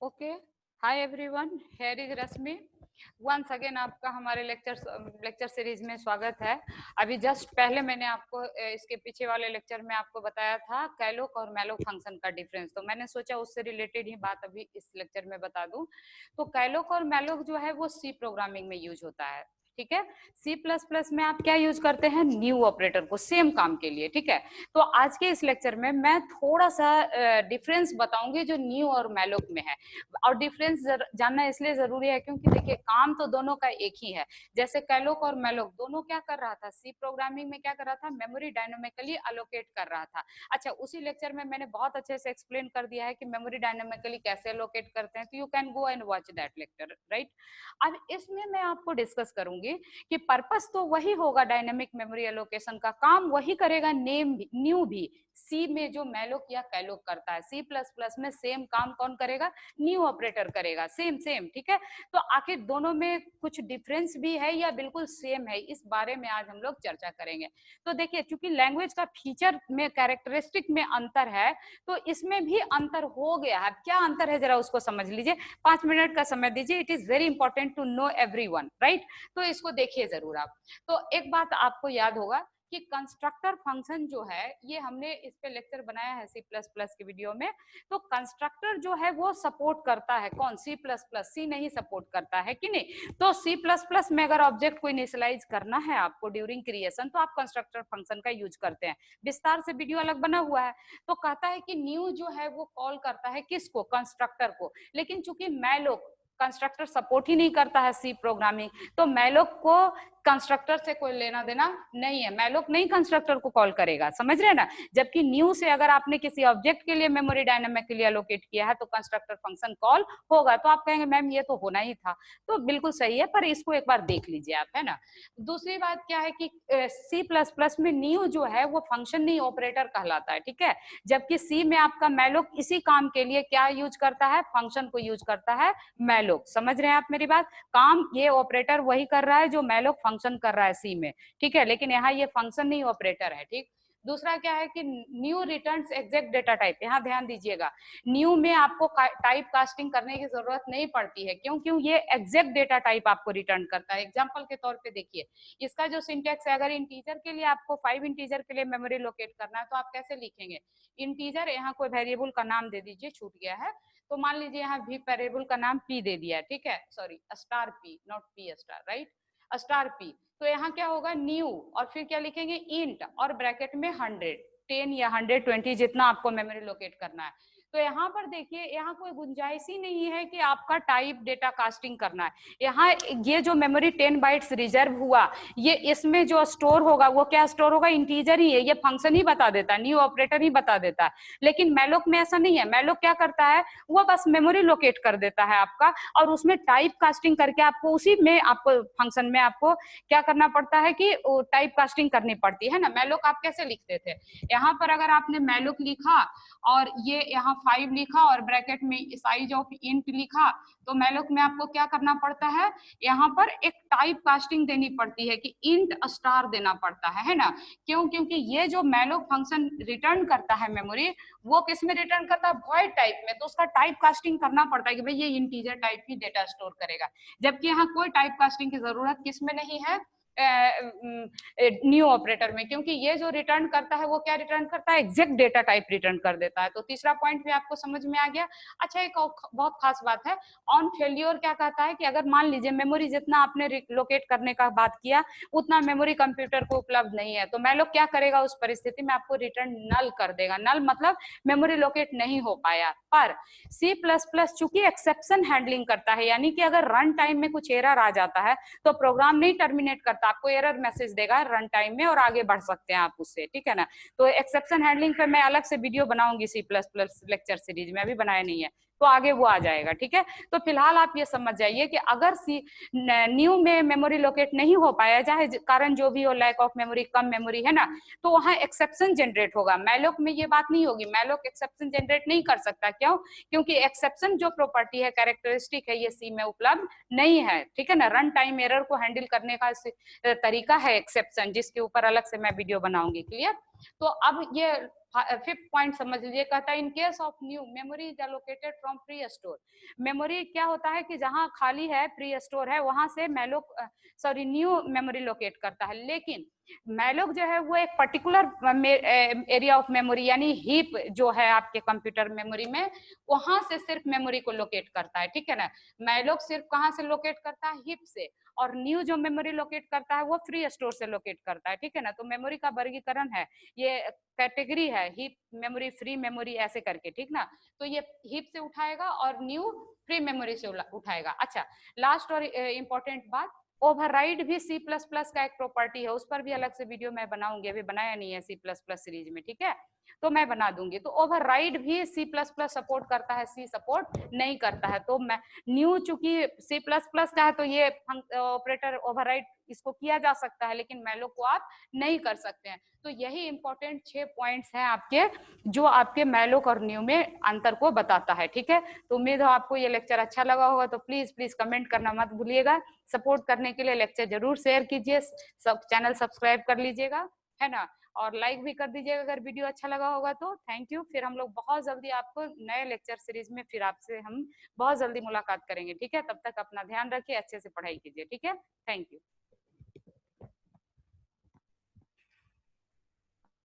Okay, hi everyone, here is Rashmi. Once again आपका हमारे lecture series में स्वागत है। अभी जस्ट पहले मैंने आपको इसके पीछे वाले लेक्चर में आपको बताया था कैलोक और मैलोक फंक्शन का डिफरेंस, तो मैंने सोचा उससे रिलेटेड ही बात अभी इस लेक्चर में बता दूं। तो कैलोक और मैलोक जो है वो सी प्रोग्रामिंग में यूज होता है, ठीक है। सी प्लस प्लस में आप क्या यूज करते हैं, न्यू ऑपरेटर को, सेम काम के लिए, ठीक है। तो आज के इस लेक्चर में मैं थोड़ा सा डिफरेंस बताऊंगी जो न्यू और मैलोक में है। और डिफरेंस जानना इसलिए जरूरी है क्योंकि देखिए काम तो दोनों का एक ही है। जैसे कैलोक और मैलोक दोनों क्या कर रहा था, सी प्रोग्रामिंग में क्या कर रहा था, मेमोरी डायनामिकली अलोकेट कर रहा था। अच्छा, उसी लेक्चर में मैंने बहुत अच्छे से एक्सप्लेन कर दिया है कि मेमोरी डायनामिकली कैसे अलोकेट करते हैं, तो you can go and watch that lecture, right. अब इसमें मैं आपको डिस्कस करूंगी कि पर्पस तो वही होगा, डायनेमिक मेमोरी एलोकेशन का काम वही करेगा, नेम न्यू भी सी में जो मैलोक या कैलोक करता है, सी प्लस प्लस में सेम काम कौन करेगा, न्यू ऑपरेटर करेगा, सेम सेम, ठीक है। तो आखिर दोनों में कुछ डिफरेंस भी है या बिल्कुल सेम है, इस बारे में आज हम लोग चर्चा करेंगे। तो देखिए, चूंकि लैंग्वेज का फीचर में, कैरेक्टरिस्टिक में अंतर है, तो इसमें भी अंतर हो गया है। क्या अंतर है जरा उसको समझ लीजिए, 5 मिनट का समय दीजिए, it is very important to know everyone, right. तो इसको देखिए जरूर आप। तो एक बात आपको याद होगा कि कंस्ट्रक्टर फंक्शन जो है, ये हमने इस पे लेक्चर बनाया है सी प्लस प्लस के वीडियो में। तो कंस्ट्रक्टर जो है वो सपोर्ट करता है कौन, सी प्लस प्लस, सी नहीं सपोर्ट करता है कि नहीं। तो सी प्लस प्लस में अगर ऑब्जेक्ट को इनिशियलाइज करना है आपको ड्यूरिंग क्रिएशन, तो आप कंस्ट्रक्टर फंक्शन का यूज करते हैं। विस्तार से वीडियो अलग बना हुआ है। तो कहता है कि न्यू जो है वो कॉल करता है किसको, कंस्ट्रक्टर को। लेकिन चूंकि मैलोक कंस्ट्रक्टर सपोर्ट ही नहीं करता है सी प्रोग्रामिंग, तो मैलोक को कंस्ट्रक्टर से कोई लेना देना नहीं है, मैलोक नहीं कंस्ट्रक्टर को कॉल करेगा, समझ रहे हैं ना। जबकि न्यू से अगर आपने किसी ऑब्जेक्ट के लिए मेमोरी डायनामिकली एलोकेट किया है तो कंस्ट्रक्टर फंक्शन कॉल होगा। तो आप कहेंगे मैम ये तो होना ही था, तो बिल्कुल सही है, पर इसको एक बार देख लीजिए आप, है ना। दूसरी बात क्या है कि सी प्लस प्लस में न्यू जो है वो फंक्शन नहीं ऑपरेटर कहलाता है, ठीक है। जबकि सी में आपका मैलोक इसी काम के लिए क्या यूज करता है, फंक्शन को यूज करता है मैलोक। समझ रहे हैं आप मेरी बात, काम ये ऑपरेटर वही कर रहा है जो मैलोक फंक्शन कर रहा है सी में, ठीक है। लेकिन यहाँ ये फंक्शन नहीं ऑपरेटर है, ठीक। दूसरा क्या है कि new returns exact data type, यहाँ ध्यान दीजिएगा, न्यू में आपको टाइप कास्टिंग करने की जरूरत नहीं पड़ती है। क्यों क्यों, ये एग्जैक्ट डेटा टाइप आपको रिटर्न करता है। एग्जांपल के तौर पे देखिए, इसका जो सिंटेक्स है, अगर इंटीजर के लिए आपको 5 इंटीजर के लिए मेमोरी लोकेट करना है तो आप कैसे लिखेंगे, इंटीजर, यहाँ कोई वेरिएबल का नाम दे दीजिए, छूट गया है, तो मान लीजिए यहाँ भी वेरिएबल का नाम पी दे दिया है, ठीक है, sorry star P, not P star, right, star P. तो यहाँ क्या होगा, न्यू, और फिर क्या लिखेंगे, इंट, और ब्रैकेट में 100, 10 या 120 जितना आपको मेमोरी लोकेट करना है। तो यहाँ पर देखिए, यहाँ कोई गुंजाइश ही नहीं है कि आपका टाइप डेटा कास्टिंग करना है। यहाँ ये जो मेमोरी 10 बाइट्स रिजर्व हुआ, ये इसमें जो स्टोर होगा वो क्या स्टोर होगा, इंटीजर ही है, ये फंक्शन ही बता देता है, न्यू ऑपरेटर ही बता देता है। लेकिन मैलोक में ऐसा नहीं है, मैलोक क्या करता है, वो बस मेमोरी लोकेट कर देता है आपका, और उसमें टाइप कास्टिंग करके आपको उसी में, आपको फंक्शन में आपको क्या करना पड़ता है कि टाइप कास्टिंग करनी पड़ती है ना। मैलोक आप कैसे लिखते थे, यहाँ पर अगर आपने मैलोक लिखा और ये यहाँ 5 लिखा और ब्रैकेट में साइज ऑफ इंट लिखा, तो मैलोक में आपको क्या करना पड़ता है, यहाँ पर एक टाइप कास्टिंग देनी पड़ती है कि इंट स्टार देना पड़ता है ना। क्यों, क्योंकि ये जो मैलोक फंक्शन रिटर्न करता है मेमोरी, वो किस में रिटर्न करता है, वॉइड टाइप में, तो उसका टाइप कास्टिंग करना पड़ता है कि भाई ये इंटीजर टाइप की डेटा स्टोर करेगा। जबकि यहाँ कोई टाइप कास्टिंग की जरूरत किसमें नहीं है, न्यू ऑपरेटर में, क्योंकि ये जो रिटर्न करता है वो क्या रिटर्न करता है, एग्जैक्ट डेटा टाइप रिटर्न कर देता है। तो तीसरा पॉइंट भी आपको समझ में आ गया। अच्छा, एक बहुत खास बात है, ऑन फेल्योर क्या कहता है कि अगर मान लीजिए मेमोरी जितना आपने लोकेट करने का बात किया उतना मेमोरी कंप्यूटर को उपलब्ध नहीं है, तो मैलोक क्या करेगा उस परिस्थिति में, आपको रिटर्न नल कर देगा। नल मतलब मेमोरी लोकेट नहीं हो पाया। पर सी प्लस प्लस चूंकि एक्सेप्शन हैंडलिंग करता है, यानी कि अगर रन टाइम में कुछ एरर आ जाता है तो प्रोग्राम नहीं टर्मिनेट करता, आपको एरर मैसेज देगा रन टाइम में और आगे बढ़ सकते हैं आप उससे, ठीक है ना। तो एक्सेप्शन हैंडलिंग पे मैं अलग से वीडियो बनाऊंगी C plus plus lecture series में, अभी बनाया नहीं है, तो आगे वो आ जाएगा, ठीक है। तो फिलहाल आप ये समझ जाइए कि अगर सी न्यू में मेमोरी लोकेट नहीं हो पाया, चाहे कारण जो भी हो, लैक ऑफ मेमोरी, कम मेमोरी है ना, तो वहां एक्सेप्शन जनरेट होगा। मैलोक में ये बात नहीं होगी, मैलोक एक्सेप्शन जनरेट नहीं कर सकता। क्यों, क्योंकि एक्सेप्शन जो प्रॉपर्टी है, कैरेक्टरिस्टिक है, ये सी में उपलब्ध नहीं है, ठीक है ना। रन टाइम एरर को हैंडल करने का तरीका है एक्सेप्शन, जिसके ऊपर अलग से मैं वीडियो बनाऊंगी, क्लियर। तो अब ये फिफ्थ पॉइंट समझ लीजिए, कहता है in case of new memory is allocated from pre store. Memory क्या होता है कि जहां खाली है, प्री स्टोर है, वहां से malloc sorry new memory locate करता है। लेकिन मैलोक जो है वो एक पर्टिकुलर एरिया ऑफ मेमोरी यानी हीप जो है आपके कंप्यूटर मेमोरी में, वहां से सिर्फ मेमोरी को लोकेट करता है, ठीक है ना। मैलोक सिर्फ कहां से लोकेट करता है, हीप से, और न्यू जो मेमोरी लोकेट करता है वो फ्री स्टोर से लोकेट करता है, ठीक है ना। तो मेमोरी का वर्गीकरण है, ये कैटेगरी है, हीप मेमोरी, फ्री मेमोरी, ऐसे करके, ठीक ना। तो ये हीप से उठाएगा और न्यू फ्री मेमोरी से उठाएगा। अच्छा, लास्ट और इंपॉर्टेंट बात, ओवरराइड भी सी प्लस प्लस का एक प्रॉपर्टी है, उस पर भी अलग से वीडियो मैं बनाऊंगी, अभी बनाया नहीं है सी प्लस प्लस सीरीज में, ठीक है, तो मैं बना दूंगी। तो ओवरराइड भी सी प्लस प्लस सपोर्ट करता है, सी सपोर्ट नहीं करता है। तो मैं न्यू चूंकि सी प्लस प्लस का है तो ये ऑपरेटर ओवरराइड इसको किया जा सकता है, लेकिन मैलो को आप नहीं कर सकते हैं। तो यही इंपॉर्टेंट 6 पॉइंट्स हैं आपके, जो आपके मैलोक और न्यू में अंतर को बताता है, ठीक है। तो उम्मीद हो आपको ये लेक्चर अच्छा लगा होगा, तो प्लीज प्लीज कमेंट करना मत भूलिएगा। सपोर्ट करने के लिए लेक्चर जरूर शेयर कीजिए, सब चैनल सब्सक्राइब कर लीजिएगा, है ना, और लाइक भी कर दीजिएगा अगर वीडियो अच्छा लगा होगा तो। Thank you. फिर हम लोग बहुत जल्दी आपको नए लेक्चर सीरीज में फिर आपसे हम बहुत जल्दी मुलाकात करेंगे, ठीक है। तब तक अपना ध्यान रखिए, अच्छे से पढ़ाई कीजिए, ठीक है। Thank you.